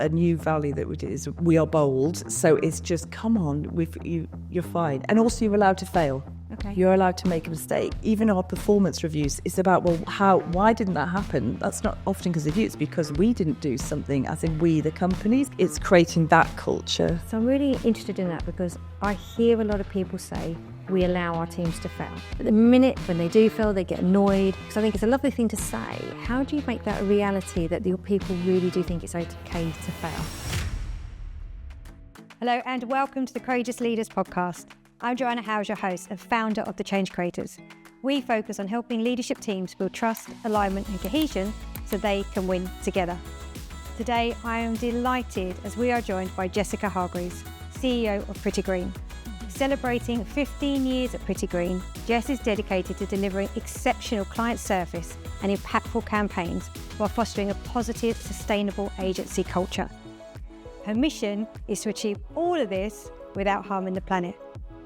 a new value that we do is we are bold. So it's just, come on, you're fine. And also you're allowed to fail. Okay. You're allowed to make a mistake. Even our performance reviews, it's about, well, why didn't that happen? That's not often because of you, it's because we didn't do something, as in we, the companies. It's creating that culture. So I'm really interested in that, because I hear a lot of people say we allow our teams to fail. But the minute when they do fail, they get annoyed. Because I think it's a lovely thing to say. How do you make that a reality that your people really do think it's okay to fail? Hello and welcome to the Courageous Leaders podcast. I'm Joanna Howes, your host and founder of The Change Creators. We focus on helping leadership teams build trust, alignment and cohesion so they can win together. Today, I am delighted as we are joined by Jessica Hargreaves, CEO of PrettyGreen. Celebrating 15 years at PrettyGreen, Jess is dedicated to delivering exceptional client service and impactful campaigns while fostering a positive, sustainable agency culture. Her mission is to achieve all of this without harming the planet.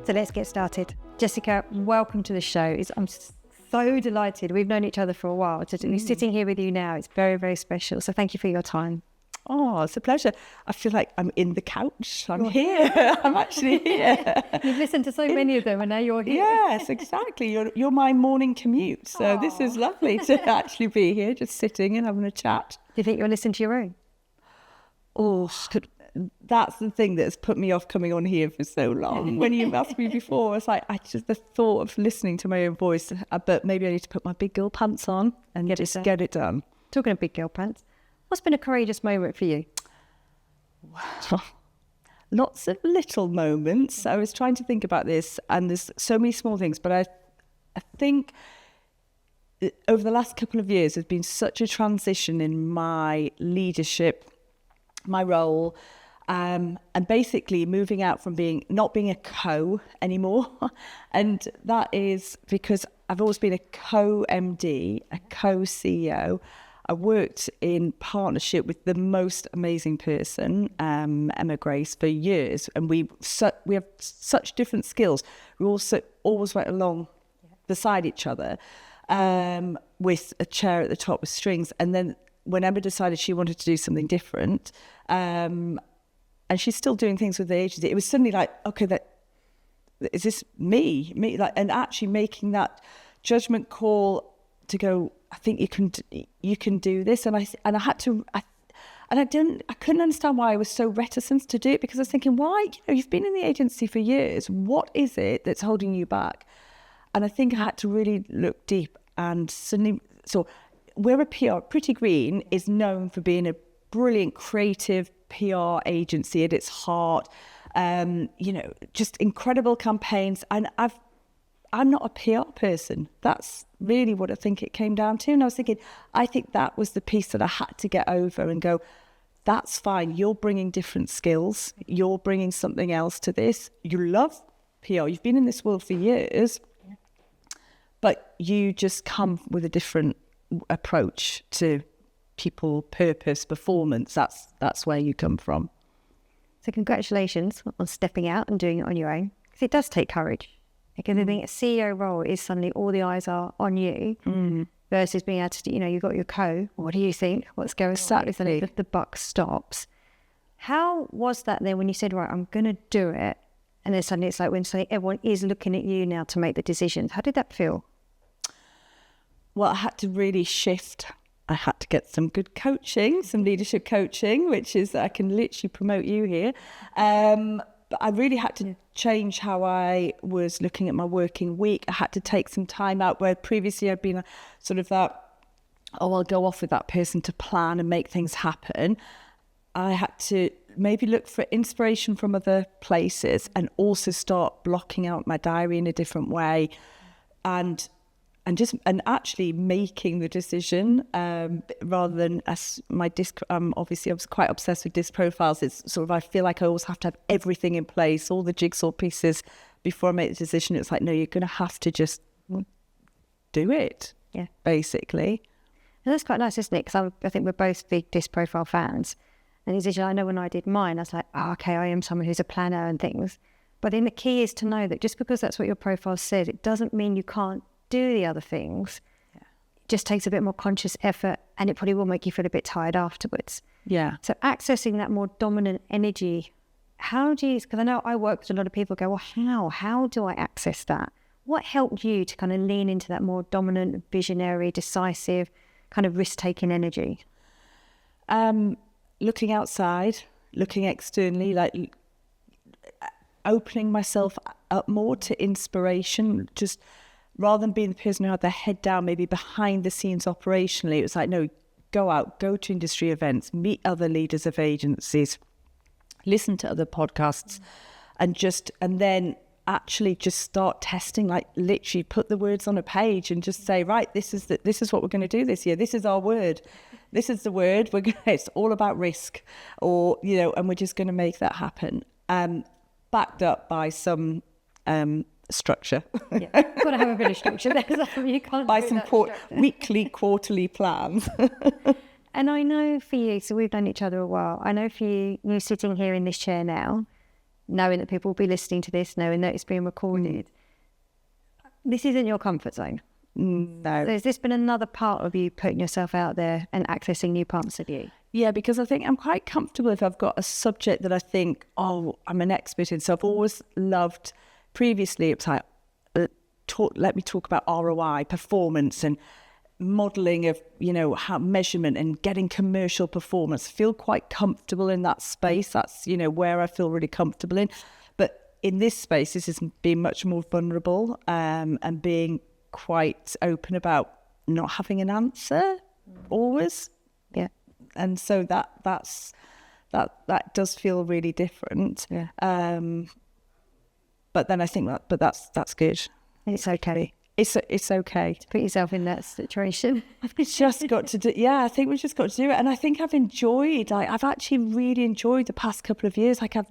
So let's get started. Jessica, welcome to the show. I'm so delighted. We've known each other for a while. To be sitting here with you now, it's very, very special. So thank you for your time. Oh, it's a pleasure. I feel like I'm in the couch. I'm here. I'm actually here. You've listened to so many of them and now you're here. Yes, exactly. You're my morning commute. So This is lovely to actually be here, just sitting and having a chat. Do you think you'll listen to your own? Oh, that's the thing that's put me off coming on here for so long. When you asked me before, it's like, the thought of listening to my own voice, but maybe I need to put my big girl pants on and get it done. Talking of big girl pants, what's been a courageous moment for you? Wow. Lots of little moments. I was trying to think about this, and there's so many small things, but I think over the last couple of years, there's been such a transition in my leadership, my role, and basically moving out from not being a co anymore. And that is because I've always been a co-MD, a co-CEO. I worked in partnership with the most amazing person, Emma Grace, for years, and we have such different skills. We also always went along beside each other with a chair at the top with strings. And then when Emma decided she wanted to do something different, and she's still doing things with the agency, it was suddenly like, okay, is this me? Like, and actually making that judgment call to go, I think you can do this, and I had to, I couldn't understand why I was so reticent to do it, because I was thinking, why? You've been in the agency for years. What is it that's holding you back? And I think I had to really look deep, and suddenly, so we're a PR. PrettyGreen is known for being a brilliant creative PR agency at its heart. Just incredible campaigns, and I'm not a PR person. That's really what I think it came down to. And I was thinking, I think that was the piece that I had to get over and go, that's fine. You're bringing different skills. You're bringing something else to this. You love PR. You've been in this world for years, but you just come with a different approach to people, purpose, performance. That's where you come from. So congratulations on stepping out and doing it on your own, because it does take courage. Because I think a CEO role is suddenly all the eyes are on you, versus being able to, you've got your co. What do you think? What's going on? Exactly. The buck stops. How was that then when you said, right, I'm going to do it, and then suddenly it's like when suddenly everyone is looking at you now to make the decisions. How did that feel? Well, I had to really shift. I had to get some good coaching, some leadership coaching, which is, I can literally promote you here. But I really had to change how I was looking at my working week. I had to take some time out, where previously I'd been sort of that, I'll go off with that person to plan and make things happen. I had to maybe look for inspiration from other places, and also start blocking out my diary in a different way, and actually making the decision, rather than as my disc. Obviously, I was quite obsessed with disc profiles. It's sort of, I feel like I always have to have everything in place, all the jigsaw pieces before I make the decision. It's like, no, you're going to have to just do it. Yeah, basically. And that's quite nice, isn't it? Because I think we're both big disc profile fans. And I know when I did mine, I was like, okay, I am someone who's a planner and things. But then the key is to know that just because that's what your profile says, it doesn't mean you can't do the other things. It just takes a bit more conscious effort and it probably will make you feel a bit tired afterwards. Yeah. So accessing that more dominant energy, how do you, because I know I work with a lot of people go, well, how do I access that? What helped you to kind of lean into that more dominant, visionary, decisive, kind of risk-taking energy? Looking outside, looking externally, like opening myself up more to inspiration, just rather than being the person who had their head down, maybe behind the scenes operationally. It was like, no, go out, go to industry events, meet other leaders of agencies, listen to other podcasts, and then actually just start testing, like literally put the words on a page and just say, right, this is what we're going to do this year. This is our word. This is the word. It's all about risk, or, and we're just going to make that happen. Backed up by some structure. Yeah, you've got to have a bit of structure there. You can't by some weekly, quarterly plans. And I know for you, so we've known each other a while. I know for you sitting here in this chair now, knowing that people will be listening to this, knowing that it's being recorded, this isn't your comfort zone. No. So has this been another part of you putting yourself out there and accessing new parts of you? Yeah, because I think I'm quite comfortable if I've got a subject that I think, I'm an expert in. So I've always loved, previously it was like, let me talk about ROI, performance, and modelling of, how measurement and getting commercial performance. Feel quite comfortable in that space. That's, where I feel really comfortable in. But in this space, this is being much more vulnerable, and being quite open about not having an answer always. Yeah. And so that does feel really different. Yeah. But then I think that's good. It's okay. It's okay to put yourself in that situation. We've just got to do. Yeah, I think we've just got to do it. And I think I've actually really enjoyed the past couple of years. Like I've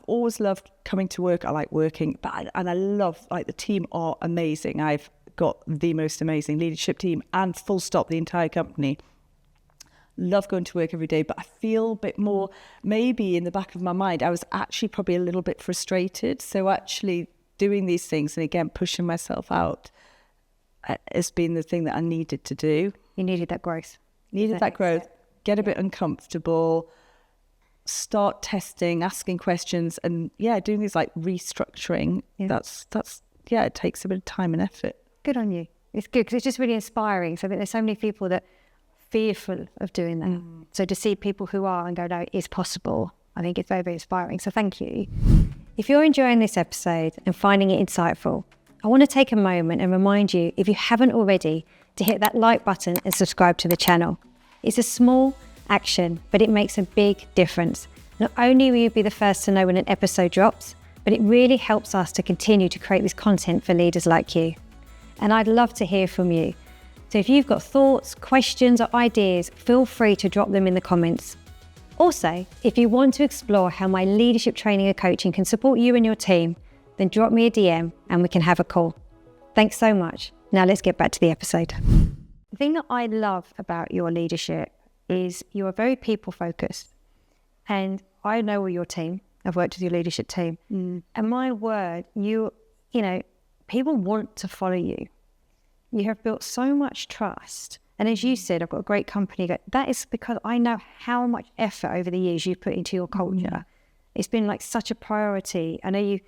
always loved coming to work. I like working, and I love, like, the team are amazing. I've got the most amazing leadership team, and full stop, the entire company. Love going to work every day, but I feel a bit more, maybe in the back of my mind, I was actually probably a little bit frustrated. So actually doing these things, and again, pushing myself out, has been the thing that I needed to do. You needed that growth. Get a bit uncomfortable, start testing, asking questions, and doing these like restructuring. Yeah. That's it takes a bit of time and effort. Good on you. It's good because it's just really inspiring. So I think there's so many people that fearful of doing that. So to see people who are and go, no, it's possible, I think it's very, very inspiring. So thank you. If you're enjoying this episode and finding it insightful, I want to take a moment and remind you, if you haven't already, to hit that like button and subscribe to the channel. It's a small action, but it makes a big difference. Not only will you be the first to know when an episode drops, but it really helps us to continue to create this content for leaders like you. And I'd love to hear from you. So if you've got thoughts, questions, or ideas, feel free to drop them in the comments. Also, if you want to explore how my leadership training and coaching can support you and your team, then drop me a DM and we can have a call. Thanks so much. Now let's get back to the episode. The thing that I love about your leadership is you are very people focused. And I know your team. I've worked with your leadership team. And my word, people want to follow you. You have built so much trust. And as you said, I've got a great company. That is because I know how much effort over the years you've put into your culture. It's been like such a priority. I know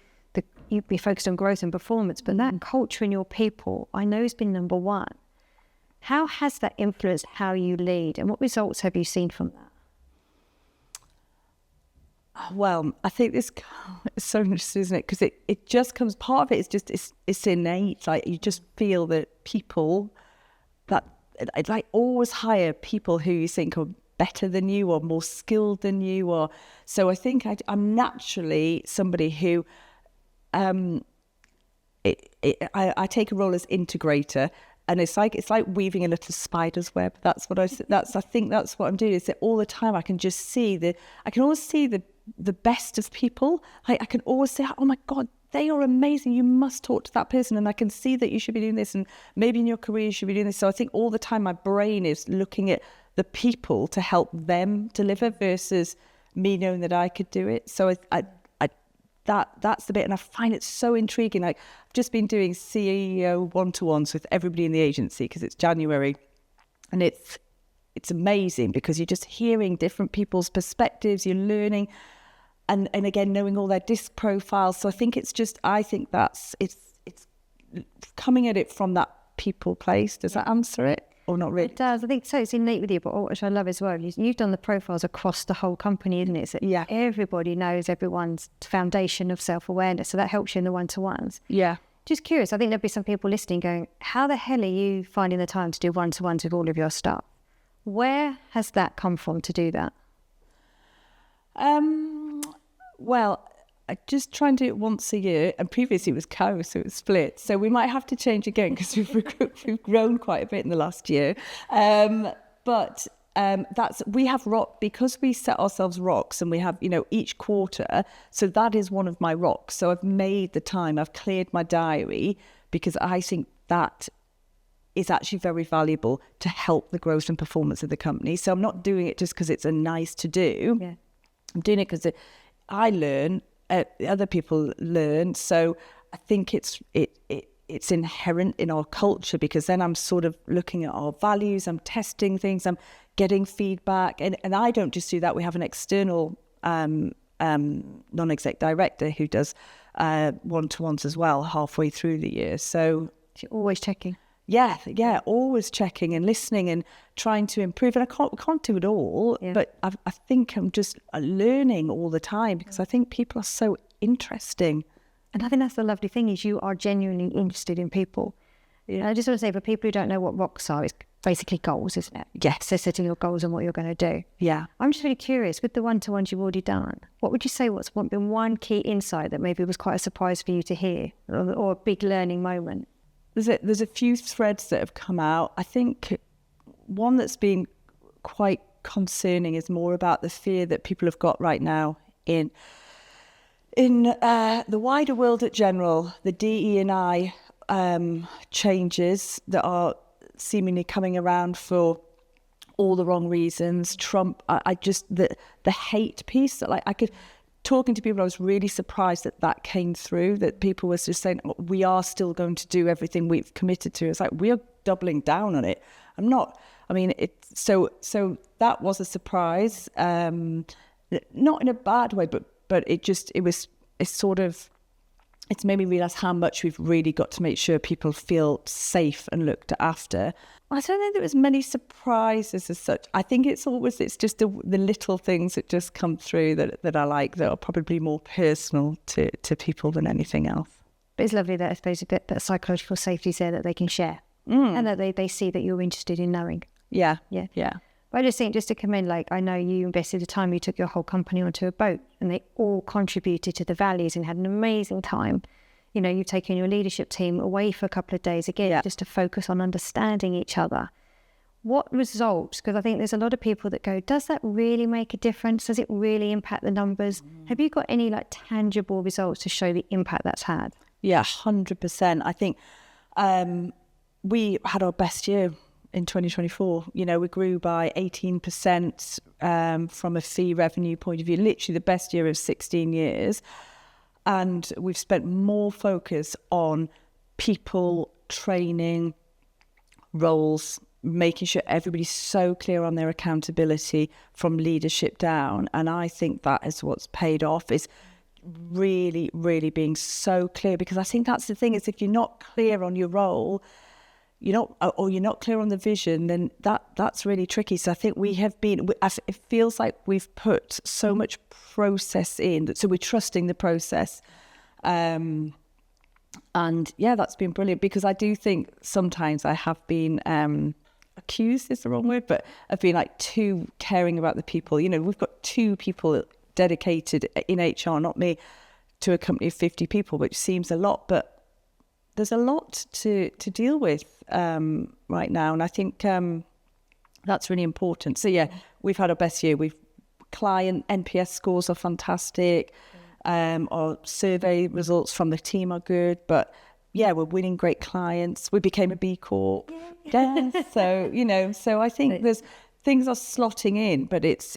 you'd be focused on growth and performance, but that culture in your people, I know, has been number one. How has that influenced how you lead, and what results have you seen from that? Well, I think this is so interesting, isn't it? Because it just comes, part of it is just, it's innate. Like, you just feel that people, that I'd like always hire people who you think are better than you or more skilled than you. Or so I think I'm naturally somebody who, I take a role as integrator. And it's like weaving a little spider's web. I think that's what I'm doing. Is that all the time I can just see I can always see the best of people. I can always say, oh my God, they are amazing. You must talk to that person. And I can see that you should be doing this. And maybe in your career, you should be doing this. So I think all the time my brain is looking at the people to help them deliver versus me knowing that I could do it. So that's the bit. And I find it so intriguing. Like, I've just been doing CEO one-to-ones with everybody in the agency because it's January. And it's amazing because you're just hearing different people's perspectives, you're learning, and again, knowing all their disc profiles. So I think it's coming at it from that people place. Does that answer it? Or not really? It does. I think so. It's innate with you, but what I love as well, you've done the profiles across the whole company, isn't it? So everybody knows everyone's foundation of self-awareness. So that helps you in the one-to-ones. Yeah. Just curious, I think there'll be some people listening going, how the hell are you finding the time to do one-to-ones with all of your staff? Where has that come from to do that? Well, I just try and do it once a year, and previously it was co, so it was split. So we might have to change again because we've grown quite a bit in the last year. But we have rock, because we set ourselves rocks, and we have, each quarter. So that is one of my rocks. So I've made the time, I've cleared my diary, because I think that is actually very valuable to help the growth and performance of the company. So I'm not doing it just because it's a nice to do. Yeah. I'm doing it because I learn, other people learn. So I think it's inherent in our culture, because then I'm sort of looking at our values, I'm testing things, I'm getting feedback, and I don't just do that. We have an external non-exec director who does one-to-ones as well halfway through the year. So you're always checking. Yeah, always checking and listening and trying to improve. And we can't do it all, but I think I'm just learning all the time, because I think people are so interesting. And I think that's the lovely thing, is you are genuinely interested in people. Yeah. And I just want to say, for people who don't know what rocks are, it's basically goals, isn't it? Yes. So setting your goals and what you're going to do. Yeah. I'm just really curious, with the one-to-ones you've already done, what would you say what's been one key insight that maybe was quite a surprise for you to hear, or a big learning moment? There's a few threads that have come out. I think one that's been quite concerning is more about the fear that people have got right now in the wider world at general, the DE&I changes that are seemingly coming around for all the wrong reasons. Trump, the hate piece, that talking to people, I was really surprised that came through, that people were just saying, we are still going to do everything we've committed to. It's like, we're doubling down on it. So that was a surprise, not in a bad way, but it's made me realise how much we've really got to make sure people feel safe and looked after. I don't think there was many surprises as such. I think it's just the little things that just come through that I like, that are probably more personal to people than anything else. But it's lovely that, I suppose, that psychological safety is there, that they can share, and that they see that you're interested in knowing. Yeah. But I just think, just to commend, I know you invested the time, you took your whole company onto a boat, and they all contributed to the values and had an amazing time. You've taken your leadership team away for a couple of days, again, just to focus on understanding each other. What results? Because I think there's a lot of people that go, does that really make a difference? Does it really impact the numbers? Have you got any tangible results to show the impact that's had? Yeah, 100%. I think we had our best year in 2024. We grew by 18% from a fee revenue point of view, literally the best year of 16 years. And we've spent more focus on people, training, roles, making sure everybody's so clear on their accountability from leadership down. And I think that is what's paid off, is really, really being so clear. Because I think that's the thing, is if you're not clear on your role, you're not clear on the vision, then that's really tricky. So I think we have been, it feels like we've put so much process in, so we're trusting the process. And yeah, that's been brilliant, because I do think sometimes I have been accused is the wrong word, but of being too caring about the people. We've got 2 people dedicated in HR, not me, to a company of 50 people, which seems a lot, but there's a lot to deal with right now, and I think that's really important. So yeah, we've had our best year. Client NPS scores are fantastic. Our survey results from the team are good, but yeah, we're winning great clients. We became a B Corp. Yeah. So I think there's things are slotting in, but it's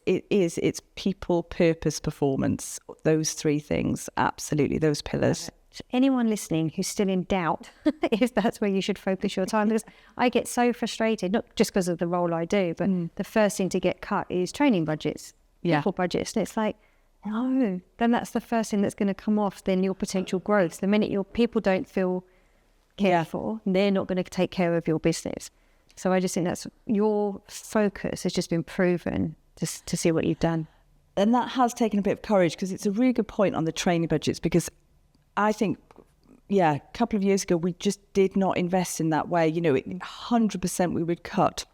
people, purpose, performance. Those 3 things, absolutely, those pillars. So anyone listening who's still in doubt if that's where you should focus your time, because I get so frustrated, not just because of the role I do, but the first thing to get cut is training budgets, people budgets. And it's like, no, then that's the first thing that's going to come off, then your potential growth. The minute your people don't feel cared for, they're not going to take care of your business. So I just think that's your focus has just been proven just to see what you've done. And that has taken a bit of courage, because it's a really good point on the training budgets, because I think, a couple of years ago, we just did not invest in that way. 100% we would cut.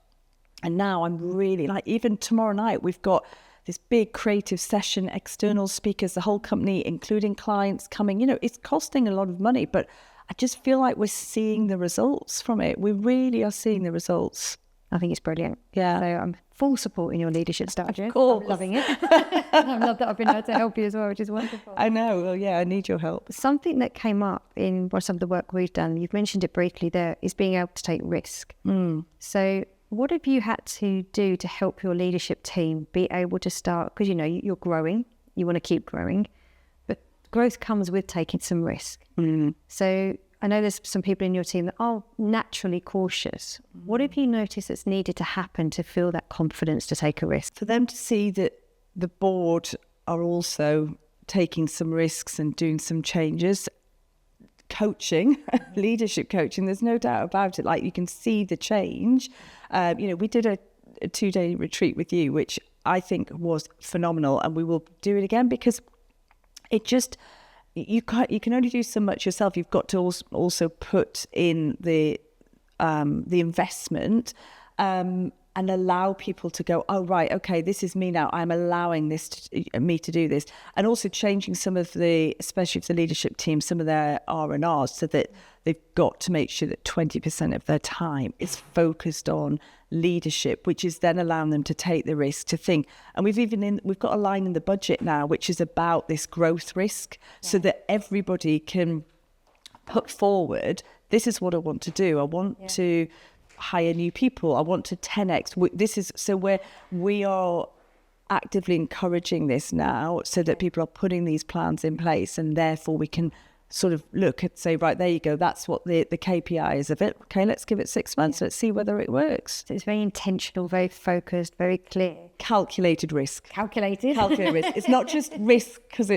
And now I'm really even tomorrow night, we've got this big creative session, external speakers, the whole company, including clients coming. It's costing a lot of money, but I just feel like we're seeing the results from it. We really are seeing the results. I think it's brilliant. Yeah. So I'm full support in your leadership strategy. Of course. I'm loving it. I love that I've been able to help you as well, which is wonderful. I know. Well, I need your help. Something that came up in some of the work we've done, you've mentioned it briefly there, is being able to take risk. So what have you had to do to help your leadership team be able to start, because you're growing, you want to keep growing, but growth comes with taking some risk. So I know there's some people in your team that are naturally cautious. What have you noticed that's needed to happen to feel that confidence to take a risk? For them to see that the board are also taking some risks and doing some changes. Coaching, leadership coaching, there's no doubt about it. You can see the change. We did a 2-day retreat with you, which I think was phenomenal, and we will do it again, because it just... You can only do so much yourself. You've got to also put in the investment and allow people to go, oh, right, okay, this is me now. I'm allowing me to do this. And also changing some of especially for the leadership team, some of their R&Rs, so that they've got to make sure that 20% of their time is focused on leadership, which is then allowing them to take the risk, to think. And we've got a line in the budget now which is about this growth risk, so that everybody can put forward, this is what I want to do. I want to hire new people. I want to 10x. This is so we are actively encouraging this now, so that people are putting these plans in place, and therefore we can sort of look and say, right, there you go, that's what the KPI is of it. Okay, let's give it 6 months. Let's see whether it works. So it's very intentional, very focused, very clear. Calculated risk. Calculated risk. It's not just risk because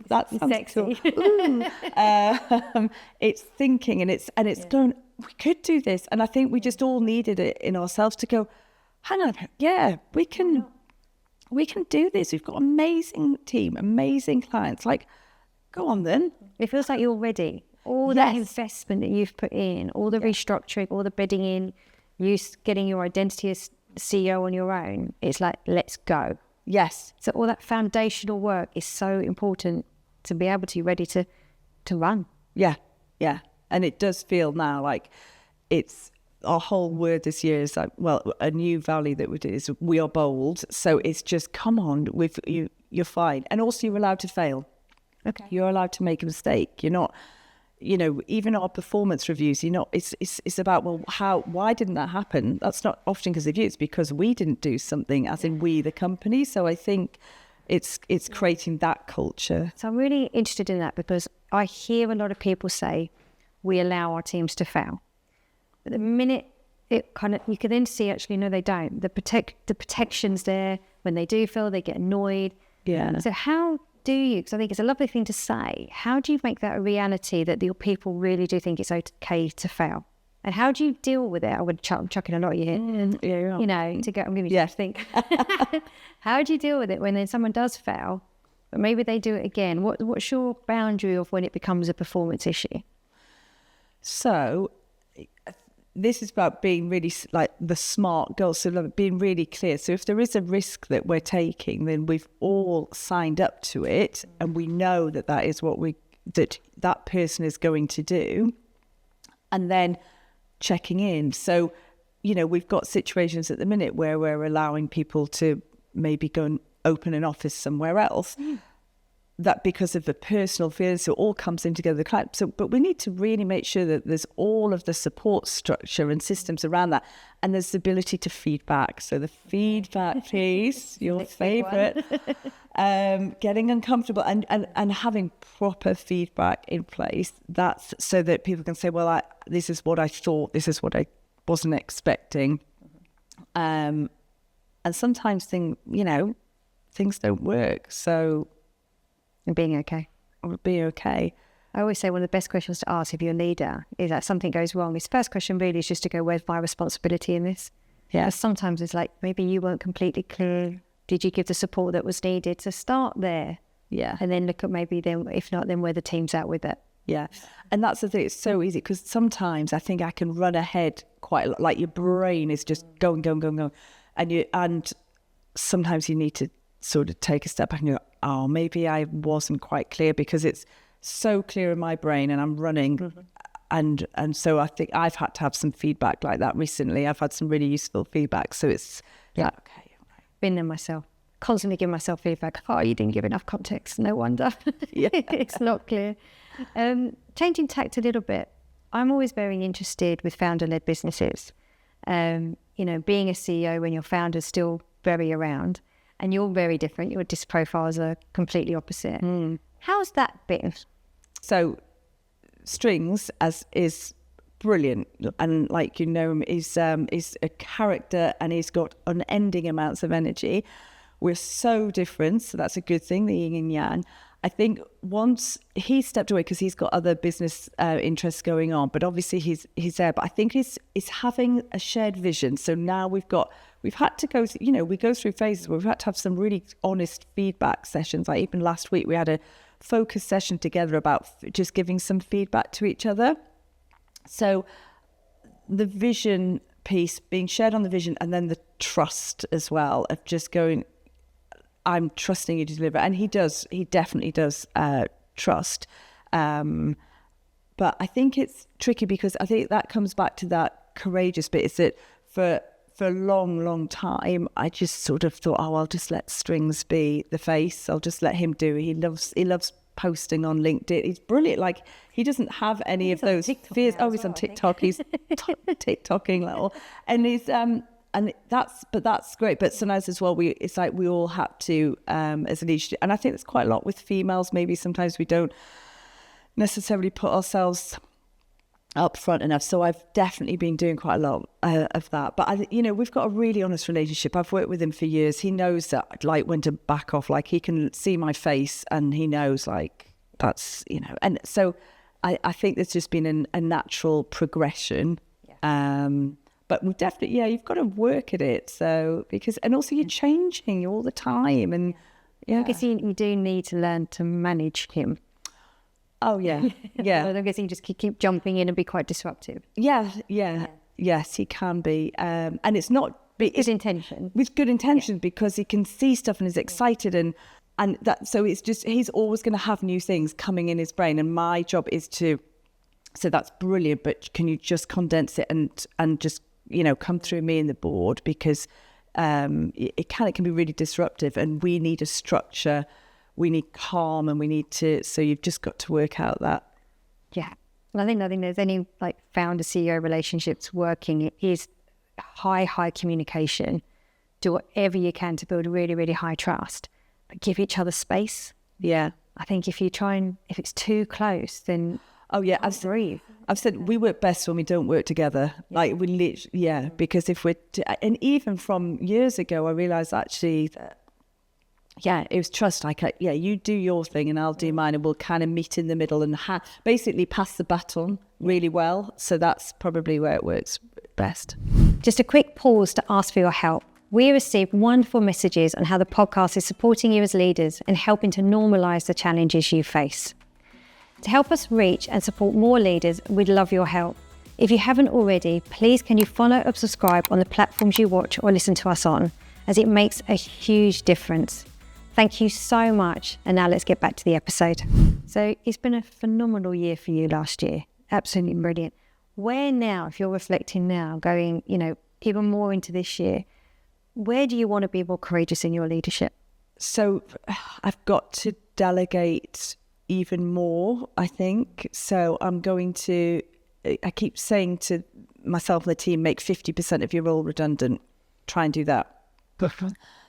that's sexy. Cool. It's thinking, and it's going, we could do this. And I think we just all needed it in ourselves to go, hang on, we can do this. We've got amazing team, amazing clients. Go on then. It feels like you're ready. All that investment that you've put in, all the restructuring, all the bedding in, you getting your identity as CEO on your own, it's like, let's go. Yes. So all that foundational work is so important to be able to be ready to run. Yeah. And it does feel now like it's our whole word this year is a new value that we do is we are bold. So it's just, come on, you're fine. And also you're allowed to fail. Okay. You're allowed to make a mistake. You're not, even our performance reviews, it's about, why didn't that happen? That's not often because of you. It's because we didn't do something, as in we, the company. So I think it's creating that culture. So I'm really interested in that, because I hear a lot of people say, we allow our teams to fail. But the minute you can then see, actually, no, they don't. The protection's there. When they do fail, they get annoyed. Yeah. So how do you, because I think it's a lovely thing to say, how do you make that a reality that your people really do think it's okay to fail? And how do you deal with it? I'm chucking a lot at you here. To go, I'm giving you to think. How do you deal with it when then someone does fail, but maybe they do it again? What's your boundary of when it becomes a performance issue? So this is about being really the smart girl, so being really clear. So if there is a risk that we're taking, then we've all signed up to it, and we know that is what that person is going to do, and then checking in. So, we've got situations at the minute where we're allowing people to maybe go and open an office somewhere else. that because of the personal feelings, so it all comes in together. But we need to really make sure that there's all of the support structure and systems around that, and there's the ability to feedback. So the feedback piece, your favourite, getting uncomfortable and having proper feedback in place. That's so that people can say, well, this is what I thought, this is what I wasn't expecting. And sometimes things don't work. So And being okay. Be okay. I always say one of the best questions to ask if you're a leader is that something goes wrong. His first question really is just to go, where's my responsibility in this? Yeah. Because sometimes it's like, maybe you weren't completely clear. Did you give the support that was needed? So start there. Yeah. And then look at maybe then, if not, then where the team's at with it. Yeah. And that's the thing. It's so easy because sometimes I think I can run ahead quite a lot. Like your brain is just going. And sometimes you need to sort of take a step back and go, oh, maybe I wasn't quite clear, because it's so clear in my brain and I'm running. Mm-hmm. And so I think I've had to have some feedback like that recently. I've had some really useful feedback. So it's, okay. Right. Been there myself. Constantly give myself feedback. Oh, you didn't give enough context. No wonder. Yeah. It's not clear. Changing tact a little bit. I'm always very interested with founder-led businesses. Being a CEO when your founder's still very around, and you're very different. Your disc profiles are completely opposite. How's that been? So Strings is brilliant, and like is a character, and he's got unending amounts of energy. We're so different, so that's a good thing, the yin and yang. I think once he stepped away because he's got other business interests going on, but obviously he's there. But I think he's having a shared vision. So now we've had to go through, we go through phases where we've had to have some really honest feedback sessions. Like even last week we had a focus session together about just giving some feedback to each other. So the vision piece being shared on the vision, and then the trust as well of just going, I'm trusting you to deliver. And he definitely does trust. But I think it's tricky because I think that comes back to that courageous bit, is that for a long time, I just sort of thought, I'll just let Strings be the face. I'll just let him do it. He loves posting on LinkedIn. He's brilliant. Like, he doesn't have any of those fears. Oh, he's on TikTok. He's TikToking little. And he's... and that's great. But sometimes as well, it's like we all have to, as a leadership, and I think there's quite a lot with females. Maybe sometimes we don't necessarily put ourselves up front enough. So I've definitely been doing quite a lot of that. But we've got a really honest relationship. I've worked with him for years. He knows that, like, when to back off. Like, he can see my face, and he knows, like, that's And so I think there's just been a natural progression. Yeah. But we've definitely, you've got to work at it. So and also you're changing all the time, and I guess you do need to learn to manage him. Oh yeah, yeah. I guess you just keep jumping in and be quite disruptive. Yeah. Yes, he can be, and it's not with good intention. With good intention, because he can see stuff and is excited, and that. So it's just, he's always going to have new things coming in his brain, and my job is to. So that's brilliant, but can you just condense it and just come through me and the board, because it can be really disruptive, and we need a structure, we need calm, and we need to. So you've just got to work out that. Yeah, I think there's any like founder CEO relationships working. It is high communication. Do whatever you can to build a really, really high trust, but give each other space. Yeah, I think if it's too close, then. Oh yeah, I've said we work best when we don't work together. Yeah. Like we literally, because if we're, and even from years ago, I realised actually that, it was trust. Like, you do your thing and I'll do mine, and we'll kind of meet in the middle and basically pass the baton really well. So that's probably where it works best. Just a quick pause to ask for your help. We received wonderful messages on how the podcast is supporting you as leaders and helping to normalise the challenges you face. To help us reach and support more leaders, we'd love your help. If you haven't already, please can you follow or subscribe on the platforms you watch or listen to us on, as it makes a huge difference. Thank you so much. And now let's get back to the episode. So it's been a phenomenal year for you last year. Absolutely brilliant. Where now, if you're reflecting now, going, even more into this year, where do you want to be more courageous in your leadership? So I've got to delegate even more, I think. So I keep saying to myself and the team, make 50% of your role redundant. Try and do that.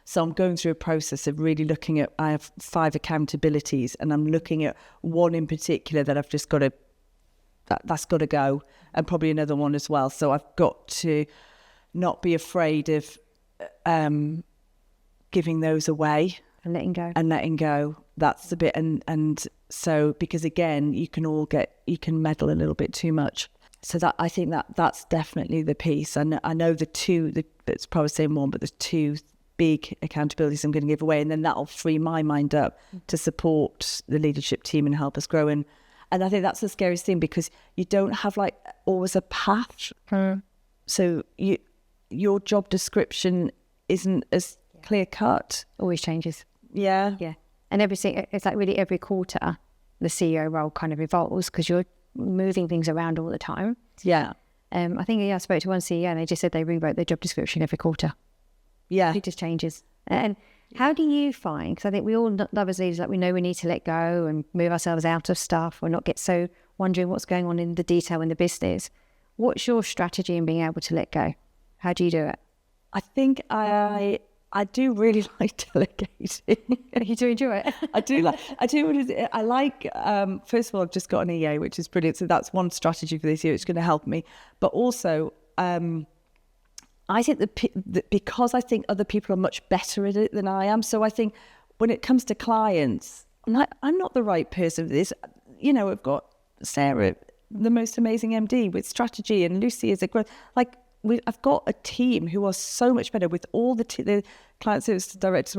So I'm going through a process of really looking at, I have 5 accountabilities, and I'm looking at one in particular that I've just got to, that's got to go, and probably another one as well. So I've got to not be afraid of giving those away. And letting go. That's the bit. And so, because again, you can meddle a little bit too much. So that, I think that's definitely the piece. And I know it's probably the same one, but there's 2 big accountabilities I'm going to give away, and then that'll free my mind up to support the leadership team and help us grow. And I think that's the scariest thing, because you don't have like always a path. So your job description isn't as clear cut. Always changes. Yeah. And it's like really every quarter the CEO role kind of evolves, because you're moving things around all the time. Yeah. I think I spoke to one CEO and they just said they rewrote their job description every quarter. Yeah. It just changes. And how do you find, because I think we all love as leaders, like we know we need to let go and move ourselves out of stuff or not get so wondering what's going on in the detail in the business. What's your strategy in being able to let go? How do you do it? I think I do really like delegating. You do enjoy it? I do. I like, first of all, I've just got an EA, which is brilliant. So that's one strategy for this year. It's going to help me. But also, I think that because I think other people are much better at it than I am. So I think when it comes to clients, I'm not the right person for this. You know, I've got Sarah, the most amazing MD with strategy, and Lucy is a great, like, I've got a team who are so much better with all the client service directors.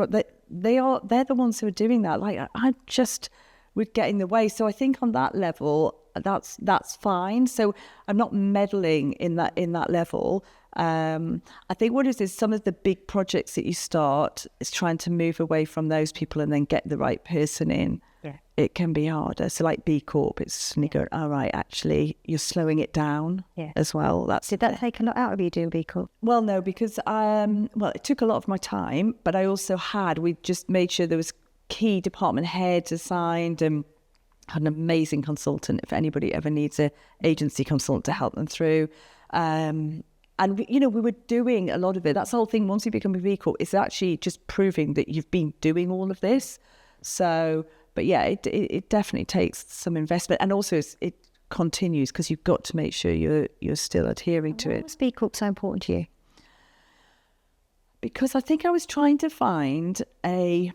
They're the ones who are doing that. Like, I just would get in the way. So I think on that level, that's fine. So I'm not meddling in that level. I think what is some of the big projects that you start is trying to move away from those people and then get the right person in. Yeah. It can be harder. So like B Corp, it's suddenly going, all right, actually, you're slowing it down as well. Did that take a lot out of you doing B Corp? Well, no, because it took a lot of my time, but I also we just made sure there was key department heads assigned, and had an amazing consultant if anybody ever needs an agency consultant to help them through. And we were doing a lot of it. That's the whole thing. Once you become a B Corp, it's actually just proving that you've been doing all of this. So, but yeah, it definitely takes some investment, and also it continues because you've got to make sure you're still adhering to it. Why was B Corp so important to you? Because I think I was trying to find a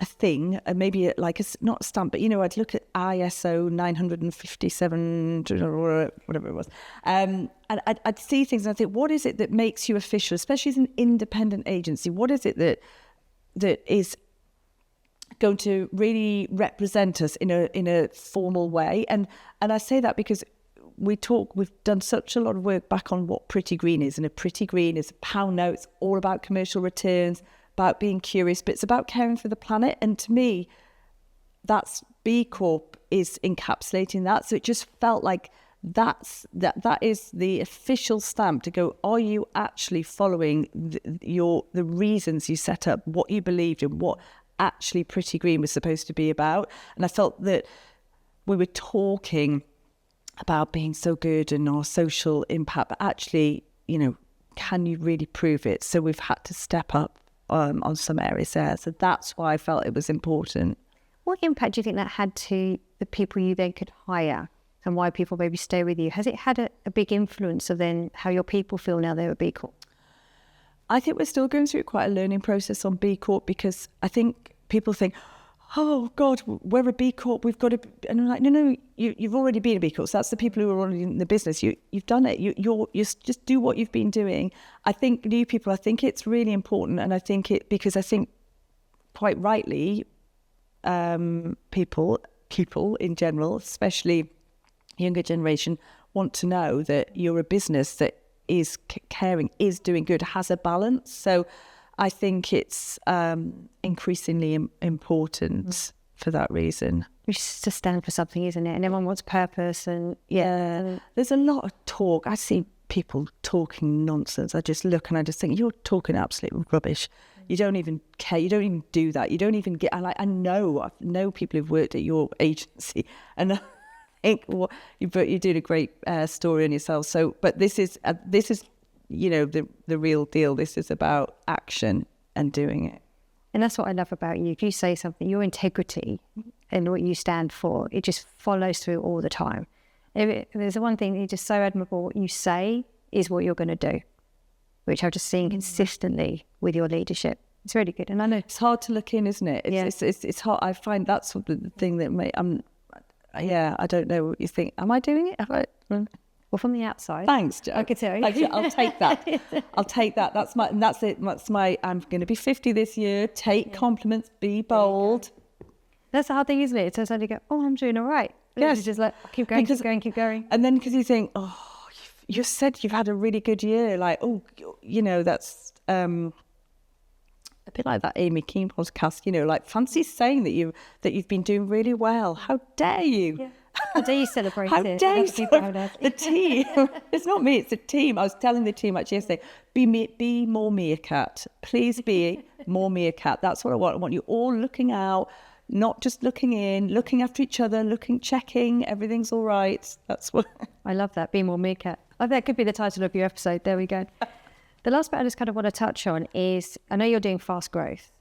thing, maybe like not a stamp, but I'd look at ISO 957 or whatever it was, and I'd see things and I'd think, what is it that makes you official, especially as an independent agency? What is it that is going to really represent us in a formal way? And I say that because we've done such a lot of work back on what PrettyGreen is, and a PrettyGreen is a pound note. It's all about commercial returns, about being curious, but it's about caring for the planet. And to me, that's B Corp is encapsulating that. So it just felt like that is the official stamp to go, are you actually following the reasons you set up, what you believed in, what actually PrettyGreen was supposed to be about? And I felt that we were talking about being so good and our social impact, but actually, can you really prove it? So we've had to step up on some areas there. So that's why I felt it was important. What impact do you think that had to the people you then could hire, and why people maybe stay with you? Has it had a big influence of then how your people feel now they're at B Corp? I think we're still going through quite a learning process on B Corp, because I think people think, oh God, we're a B Corp, we've got to, and I'm like, no, you've already been a B Corp. So that's the people who are already in the business. You've done it. You just do what you've been doing. I think new people, I think it's really important, and I think because I think quite rightly, people in general, especially younger generation, want to know that you're a business that is caring, is doing good, has a balance. So I think it's increasingly important for that reason. It's to stand for something, isn't it? And everyone wants purpose. And there's a lot of talk. I see people talking nonsense. I just look and I just think, you're talking absolute rubbish. You don't even care. You don't even do that. You don't even get. I know people who've worked at your agency, and I think but you're doing a great story on yourself. So, but this is the real deal. This is about action and doing it. And that's what I love about you. If you say something, your integrity and what you stand for, it just follows through all the time. There's one thing that's just so admirable. What you say is what you're going to do, which I've just seen consistently with your leadership. It's really good. And I know it's hard to look in, isn't it? It's hard. I find that's the thing that I don't know what you think. Am I doing it? Well, from the outside. Thanks, Jo. I could tell you. I'll take that. I'll take that. That's it. I'm going to be 50 this year. Take compliments, be bold. That's the hard thing, isn't it? It's suddenly go, oh, I'm doing all right. Yes. It's just like, keep going. And then because you think, oh, you said you've had a really good year. Like, oh, that's a bit like that Amy Keane podcast, like fancy saying that you've been doing really well. How dare you? Yeah. How dare you celebrate How it? dare you celebrate the team? It's not me, it's the team. I was telling the team actually yesterday, be more Meerkat. Please be more Meerkat. That's what I want. I want you all looking out, not just looking in, looking after each other, checking everything's all right. That's what... I love that, be more Meerkat. Oh, that could be the title of your episode. There we go. The last bit I just kind of want to touch on is, I know you're doing fast growth.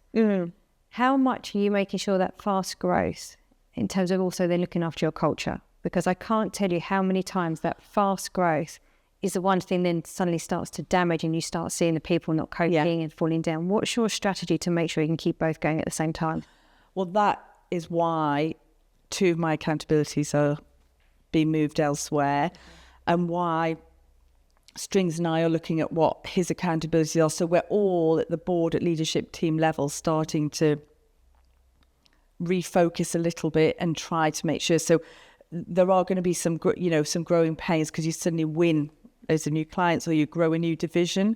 How much are you making sure that fast growth, in terms of also then looking after your culture? Because I can't tell you how many times that fast growth is the one thing then suddenly starts to damage and you start seeing the people not coping and falling down. What's your strategy to make sure you can keep both going at the same time? Well, that is why 2 of my accountabilities are being moved elsewhere, and why Strings and I are looking at what his accountabilities are. So we're all at the board, at leadership team level, starting to refocus a little bit and try to make sure. So there are going to be some growing pains because you suddenly win loads of new clients or you grow a new division.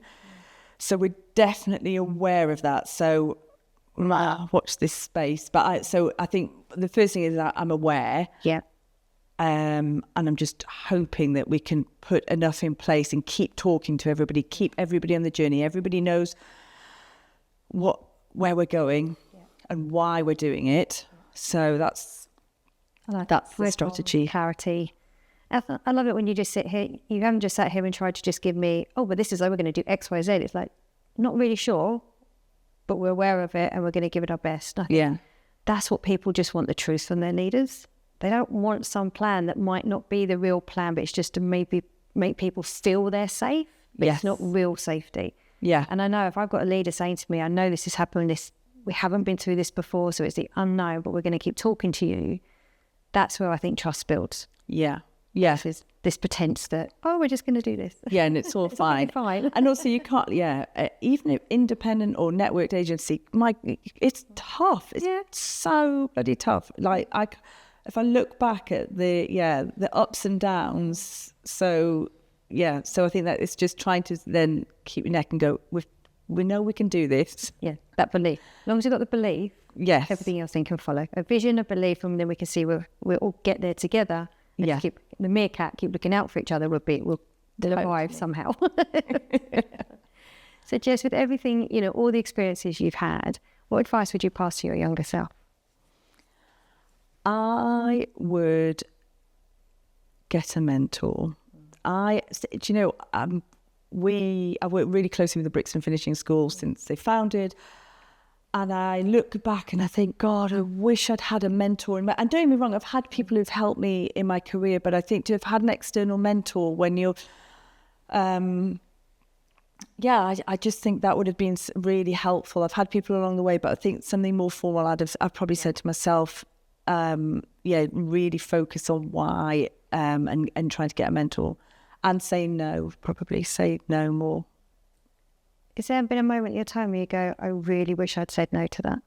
So we're definitely aware of that. So watch this space. But I think the first thing is that I'm aware. Yeah. And I'm just hoping that we can put enough in place and keep talking to everybody, keep everybody on the journey. Everybody knows where we're going and why we're doing it. So that's the strategy. Clarity. I love it when you just sit here. You haven't just sat here and tried to just give me, but this is how we're going to do X, Y, Z. It's like, not really sure, but we're aware of it and we're going to give it our best. That's what people just want, the truth from their leaders. They don't want some plan that might not be the real plan, but it's just to maybe make people feel they're safe, but it's not real safety. Yeah. And I know if I've got a leader saying to me, I know this is happening, we haven't been through this before, so it's the unknown, but we're going to keep talking to you. That's where I think trust builds. Yeah. Yeah. There's this pretense that, we're just going to do this. Yeah, and it's all fine. Fine. And also you can't, even if independent or networked agency, it's tough. It's so bloody tough. Like, if I look back at the ups and downs, so I think that it's just trying to then keep your neck and go, we know we can do this. Yeah, that belief. As long as you've got the belief, everything else then can follow. A vision, a belief, and then we can see we'll all get there together. And keep the Meerkat, keep looking out for each other. We'll survive somehow. So Jess, with everything, all the experiences you've had, what advice would you pass to your younger self? I would get a mentor. I worked really closely with the Brixton Finishing School since they founded. And I look back and I think, God, I wish I'd had a mentor. And don't get me wrong, I've had people who've helped me in my career, but I think to have had an external mentor when you're, I just think that would have been really helpful. I've had people along the way, but I think something more formal, I've probably said to myself, really focus on why and trying to get a mentor and say no more. Is there been a moment in your time where you go, I really wish I'd said no to that?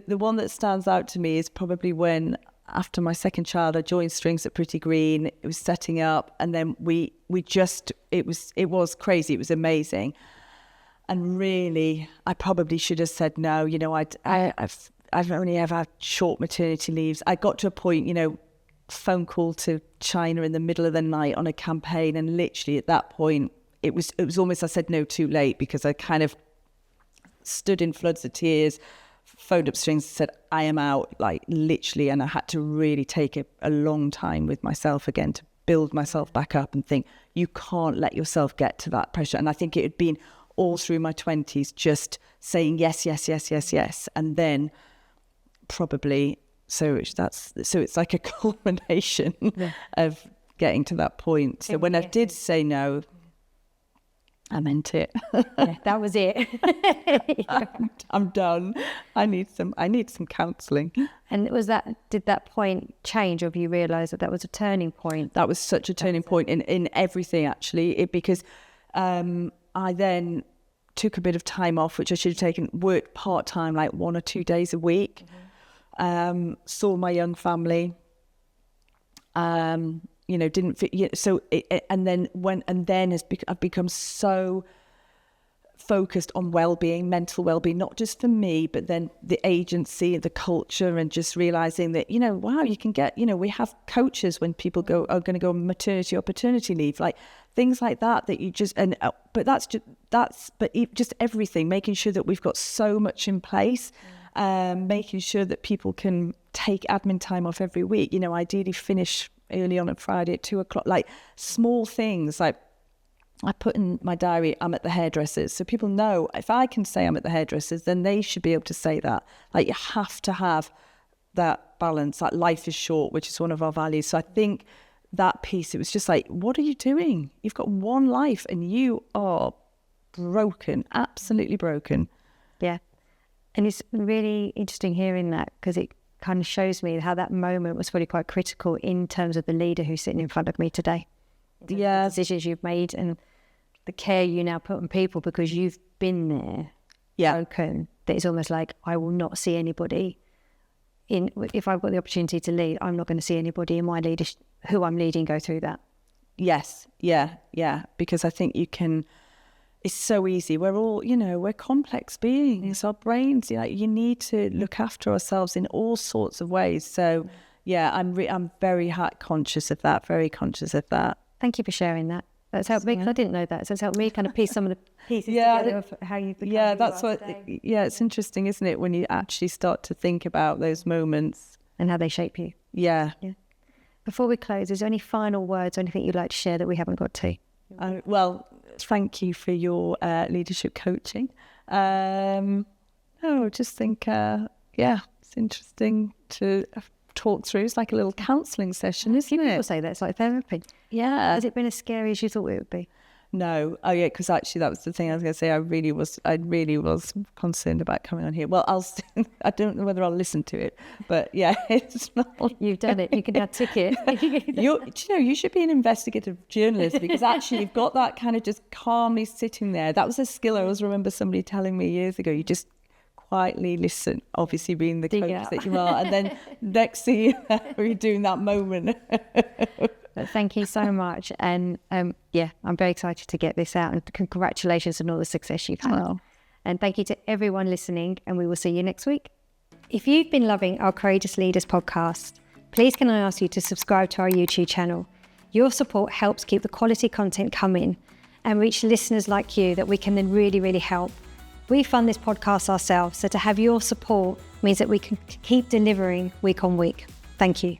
The one that stands out to me is probably when, after my second child, I joined Strings at PrettyGreen. It was setting up, and then it was crazy. It was amazing, and really, I probably should have said no. I've only ever had short maternity leaves. I got to a point, phone call to China in the middle of the night on a campaign, and literally at that point, it was almost, I said no too late, because I kind of stood in floods of tears, phoned up strings and said, I am out, like literally. And I had to really take a long time with myself again to build myself back up and think, you can't let yourself get to that pressure. And I think it had been all through my 20s, just saying yes, yes, yes, yes, yes. And then probably, so it's like a culmination of getting to that point. So when I did say no, I meant it. Yeah, that was it. I'm done. I need some counselling. And did that point change, or have you realised that was a turning point? That was such a turning point in everything, actually. Because I then took a bit of time off, which I should have taken, worked part-time, like 1 or 2 days a week, saw my young family, didn't fit. So I've become so focused on well-being, mental well-being, not just for me, but then the agency, the culture, and just realizing that, wow, you can get, we have coaches when people are going to go on maternity or paternity leave, like things like that you just, but just everything, making sure that we've got so much in place, making sure that people can take admin time off every week, ideally finish early on Friday at 2:00, like small things. Like I put in my diary, I'm at the hairdressers, so people know if I can say I'm at the hairdressers, then they should be able to say that. Like you have to have that balance. Like life is short, which is one of our values. So I think that piece, it was just like, what are you doing? You've got one life and you are broken, absolutely broken. Yeah. And it's really interesting hearing that, because it kind of shows me how that moment was really quite critical in terms of the leader who's sitting in front of me today. Yeah. The decisions you've made and the care you now put on people, because you've been there, broken, that it's almost like, I will not see anybody if I've got the opportunity to lead, I'm not going to see anybody in my leadership who I'm leading go through that. Yes. Yeah. Because I think it's so easy. We're all, we're complex beings. Our brains, you need to look after ourselves in all sorts of ways. So, yeah, I'm very conscious of that. Very conscious of that. Thank you for sharing that. That's helped me, because I didn't know that. So it's helped me kind of piece some of the pieces together of how you've become. Yeah, that's what. Today. Yeah, it's interesting, isn't it, when you actually start to think about those moments and how they shape you. Yeah. Before we close, is there any final words or anything you'd like to share that we haven't got to? Well, thank you for your leadership coaching. Just think, it's interesting to talk through. It's like a little counselling session, isn't it? People say that it's like therapy. Yeah. Has it been as scary as you thought it would be? No. Oh yeah, because actually that was the thing I was going to say. I really was concerned about coming on here. Well, I don't know whether I'll listen to it, but yeah, it's not. You've done it. You can now tick it. You should be an investigative journalist, because actually you've got that kind of just calmly sitting there. That was a skill I always remember somebody telling me years ago. You just quietly listen, obviously being the coach that you are, and then next thing you're doing that moment. But thank you so much, and I'm very excited to get this out, and congratulations on all the success you've had. Oh. And thank you to everyone listening, and we will see you next week. If you've been loving our Courageous Leaders podcast, please can I ask you to subscribe to our YouTube channel. Your support helps keep the quality content coming and reach listeners like you that we can then really, really help. We fund this podcast ourselves, so to have your support means that we can keep delivering week on week. Thank you.